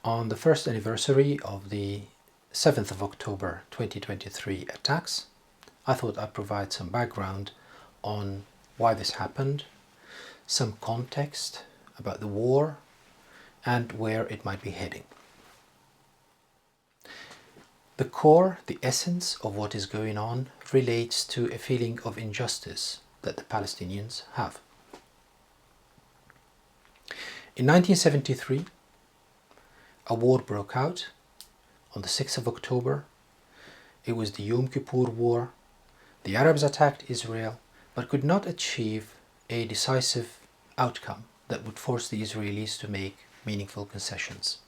On the first anniversary of the 7th of October 2023 attacks, I thought I'd provide some background on why this happened, some context about the war, and where it might be heading. The core, the essence of what is going on relates to a feeling of injustice that the Palestinians have. In 1973, a war broke out on the 6th of October. It was the Yom Kippur War. The Arabs attacked Israel, but could not achieve a decisive outcome that would force the Israelis to make meaningful concessions.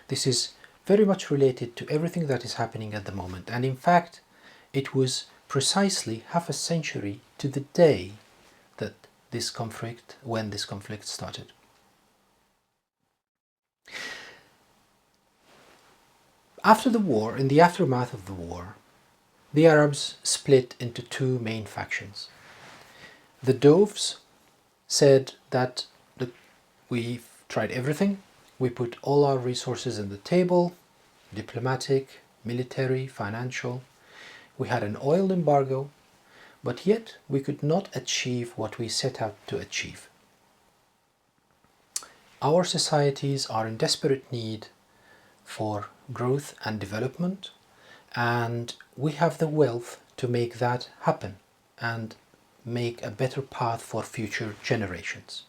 This is very much related to everything that is happening at the moment, and in fact, it was precisely half a century to the day that when this conflict started. After the war, in the aftermath of the war, the Arabs split into two main factions. The Doves said that we've tried everything, we put all our resources on the table, diplomatic, military, financial. We had an oil embargo, but yet we could not achieve what we set out to achieve. Our societies are in desperate need for growth and development, and we have the wealth to make that happen and make a better path for future generations.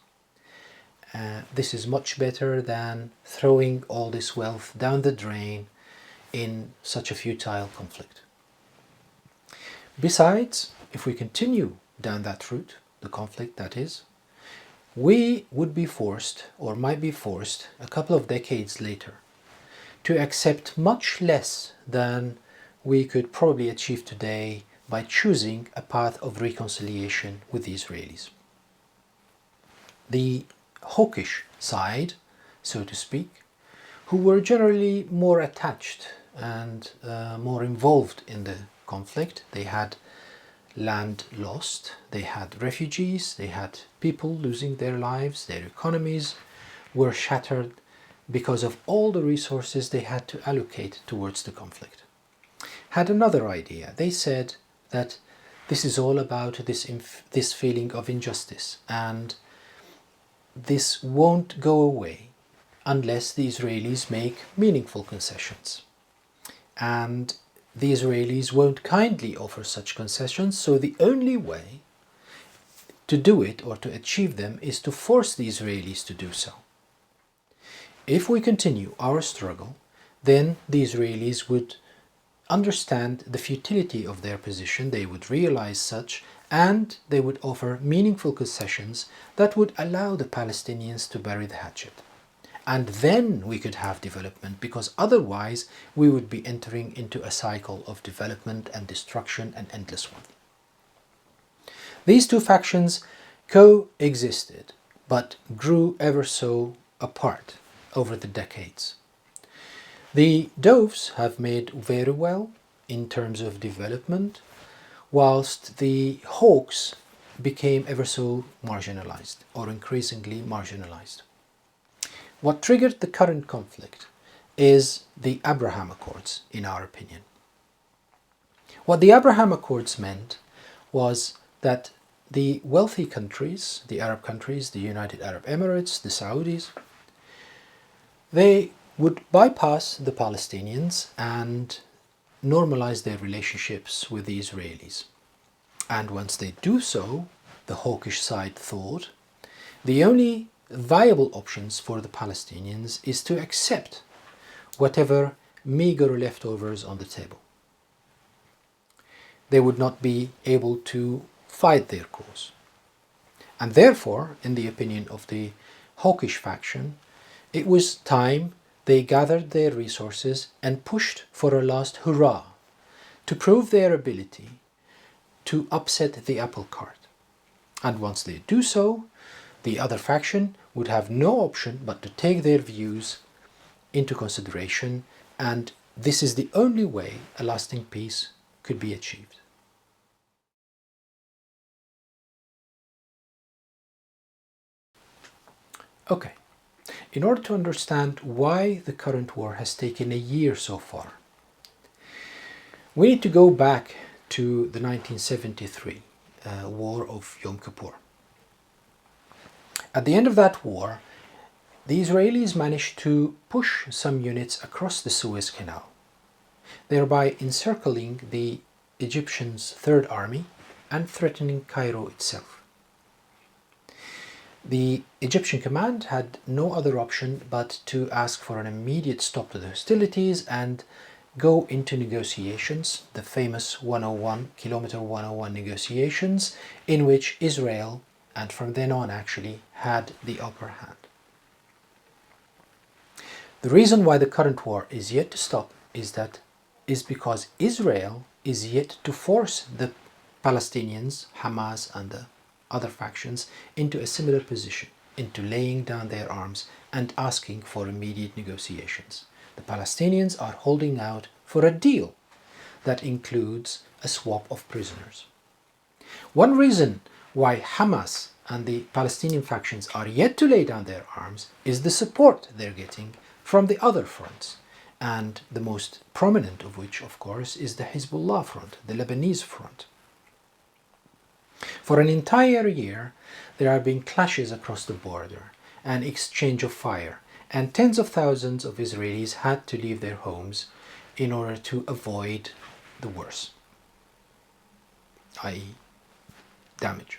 This is much better than throwing all this wealth down the drain in such a futile conflict. Besides, if we continue down that route, the conflict that is, we would be forced, or might be forced, a couple of decades later, to accept much less than we could probably achieve today by choosing a path of reconciliation with the Israelis. The hawkish side, so to speak, who were generally more attached and more involved in the conflict. They had land lost, they had refugees, they had people losing their lives, their economies were shattered because of all the resources they had to allocate towards the conflict. Had another idea. They said that this is all about this feeling of injustice, and this won't go away unless the Israelis make meaningful concessions. And the Israelis won't kindly offer such concessions, so the only way to do it or to achieve them is to force the Israelis to do so. If we continue our struggle, then the Israelis would understand the futility of their position, they would realize such, and they would offer meaningful concessions that would allow the Palestinians to bury the hatchet. And then we could have development, because otherwise we would be entering into a cycle of development and destruction, an endless one. These two factions coexisted, but grew ever so apart over the decades. The Doves have made very well in terms of development, whilst the Hawks became ever so marginalized, or increasingly marginalized. What triggered the current conflict is the Abraham Accords, in our opinion. What the Abraham Accords meant was that the wealthy countries, the Arab countries, the United Arab Emirates, the Saudis, they would bypass the Palestinians and normalize their relationships with the Israelis. And once they do so, the hawkish side thought, the only viable options for the Palestinians is to accept whatever meager leftovers on the table. They would not be able to fight their cause. And therefore, in the opinion of the hawkish faction, it was time they gathered their resources and pushed for a last hurrah to prove their ability to upset the apple cart. And once they do so, the other faction would have no option but to take their views into consideration, and this is the only way a lasting peace could be achieved. Okay, in order to understand why the current war has taken a year so far, we need to go back to the 1973 War of Yom Kippur. At the end of that war, the Israelis managed to push some units across the Suez Canal, thereby encircling the Egyptians' Third Army and threatening Cairo itself. The Egyptian command had no other option but to ask for an immediate stop to the hostilities and go into negotiations, the famous Kilometer 101 negotiations, in which Israel, and from then on actually, had the upper hand. The reason why the current war is yet to stop is because Israel is yet to force the Palestinians, Hamas and the other factions, into a similar position, into laying down their arms and asking for immediate negotiations. The Palestinians are holding out for a deal that includes a swap of prisoners. One reason why Hamas and the Palestinian factions are yet to lay down their arms is the support they're getting from the other fronts, and the most prominent of which, of course, is the Hezbollah front, the Lebanese front. For an entire year, there have been clashes across the border, an exchange of fire, and tens of thousands of Israelis had to leave their homes in order to avoid the worst, i.e. damage.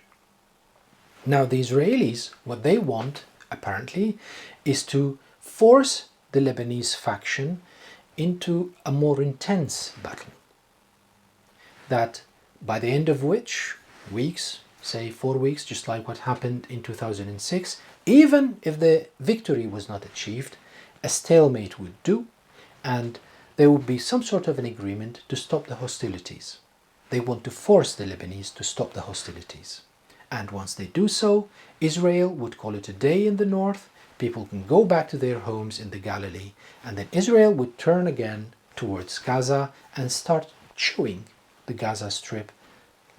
Now the Israelis, what they want, apparently, is to force the Lebanese faction into a more intense battle, that by the end of which, weeks, say 4 weeks, just like what happened in 2006, even if the victory was not achieved, a stalemate would do, and there would be some sort of an agreement to stop the hostilities. They want to force the Lebanese to stop the hostilities. And once they do so, Israel would call it a day in the north, people can go back to their homes in the Galilee, and then Israel would turn again towards Gaza and start chewing the Gaza Strip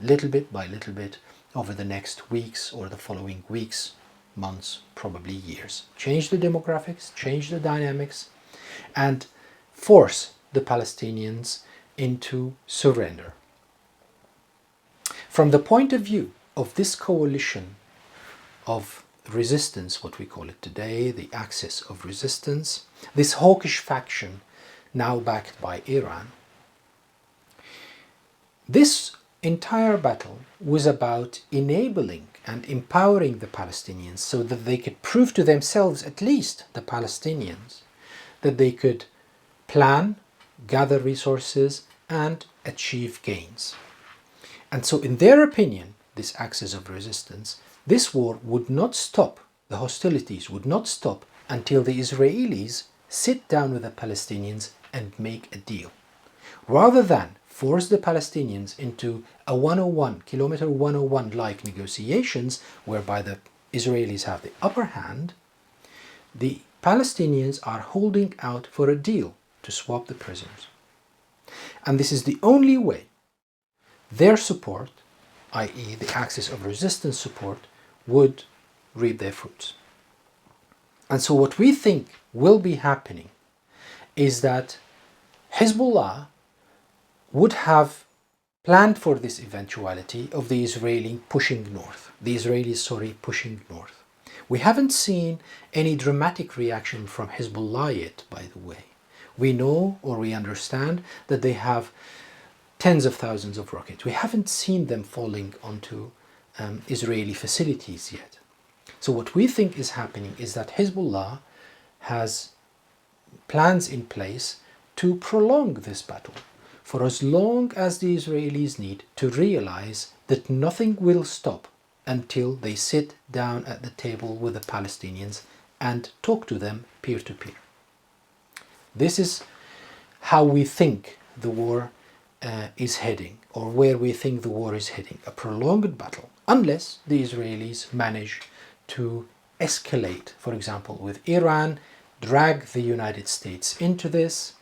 little bit by little bit over the next weeks or the following weeks, months, probably years. Change the demographics, change the dynamics, and force the Palestinians into surrender. From the point of view of this coalition of resistance, what we call it today, the axis of resistance, this hawkish faction now backed by Iran, this entire battle was about enabling and empowering the Palestinians so that they could prove to themselves, at least the Palestinians, that they could plan, gather resources, and achieve gains. And so in their opinion, this axis of resistance, this war would not stop, the hostilities would not stop until the Israelis sit down with the Palestinians and make a deal. Rather than force the Palestinians into a Kilometer 101 like negotiations whereby the Israelis have the upper hand, the Palestinians are holding out for a deal to swap the prisoners. And this is the only way their support, i.e. the axis of resistance support, would reap their fruits. And so what we think will be happening is that Hezbollah would have planned for this eventuality of the Israelis pushing north. We haven't seen any dramatic reaction from Hezbollah yet, by the way. We know, or we understand, that they have tens of thousands of rockets. We haven't seen them falling onto Israeli facilities yet. So what we think is happening is that Hezbollah has plans in place to prolong this battle for as long as the Israelis need to realize that nothing will stop until they sit down at the table with the Palestinians and talk to them peer to peer. This is how we think the war is heading, or where we think the war is heading, a prolonged battle, unless the Israelis manage to escalate, for example, with Iran, drag the United States into this,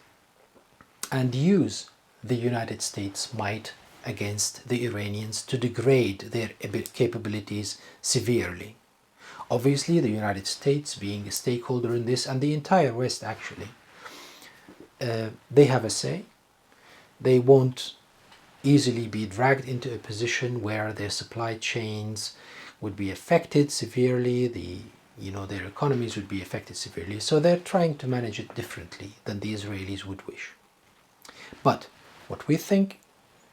and use the United States' might against the Iranians to degrade their capabilities severely. Obviously, the United States being a stakeholder in this, and the entire West actually, they have a say. They won't easily be dragged into a position where their supply chains would be affected severely, their economies would be affected severely. So they're trying to manage it differently than the Israelis would wish. But what we think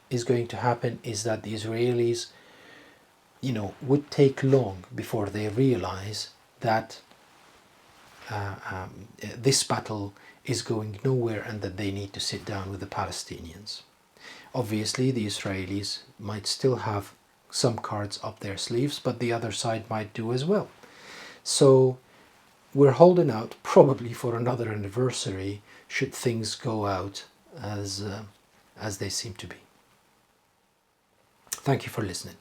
is going to happen is that the Israelis, would take long before they realize that this battle is going nowhere and that they need to sit down with the Palestinians. Obviously, the Israelis might still have some cards up their sleeves, but the other side might do as well. So we're holding out probably for another anniversary should things go out as they seem to be. Thank you for listening.